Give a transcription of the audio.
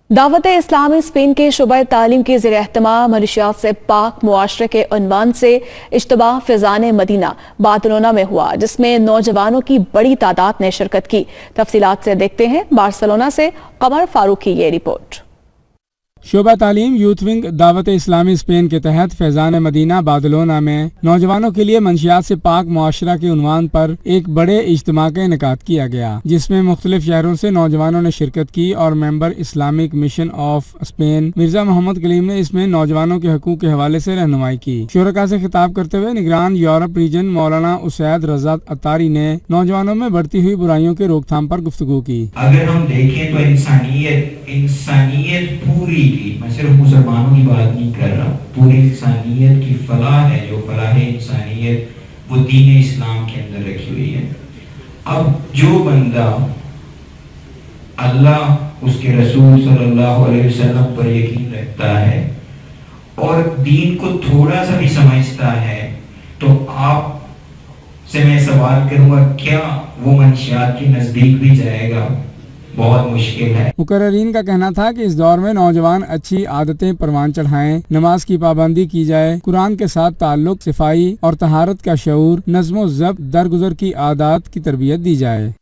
Dawat Islami Spain के शुबा तालीम की ज़ेर एहतमाम मनशियात से पाक मुआशरे के उन्वान से इज्तिमा फ़िज़ान मदीना बार्सिलोना में हुआ, जिसमें नौजवानों की बड़ी तादाद ने शिरकत की। तफसीलात से देखते हैं बार्सिलोना से कमर फारूक की ये रिपोर्ट। शोबा तालीम youth wing Dawat Islami Spain के तहत फैज़ान मदीना बार्सिलोना में नौजवानों के लिए मंशियात से पाक मुआशरा के उन्वान पर एक बड़े इज्तिमा का इनेकाद किया गया, जिसमें मुख्तलिफ शहरों से नौजवानों ने शिरकत की और member Islamic mission of Spain Mirza Mohammad Kaleem ने इसमें नौजवानों के हकूक के हवाले से रहनुमाई की। शुरका से खिताब करते हुए निगरान यूरोप रीजन मौलाना उसैद रज़ा अत्तारी ने नौजवानों में बढ़ती हुई बुराइयों के रोकथाम पर गुफ्तगू की। अगर हम देखें तो इंसानियत पूरी, मैं सिर्फ मुसलमानों की बात नहीं कर रहा, पूरी इंसानियत की फलाह है, जो फलाह इंसानियत वो दीन इस्लाम के अंदर रखी हुई है। अब जो बंदा अल्लाह उसके रसूल सल्लल्लाहु अलैहि वसल्लम पर यकीन रखता है और दीन को थोड़ा सा भी समझता है, तो आप से मैं सवाल करूंगा, क्या वो मंशियात के नजदीक भी जाएगा? बहुत मुश्किल है। मुकर्ररीन का कहना था कि इस दौर में नौजवान अच्छी आदतें परवान चढ़ाएं, नमाज की पाबंदी की जाए, कुरान के साथ ताल्लुक, सफाई और तहारत का शऊर, नज़्म व ज़ब्त, दरगुजर की आदत की तरबियत दी जाए।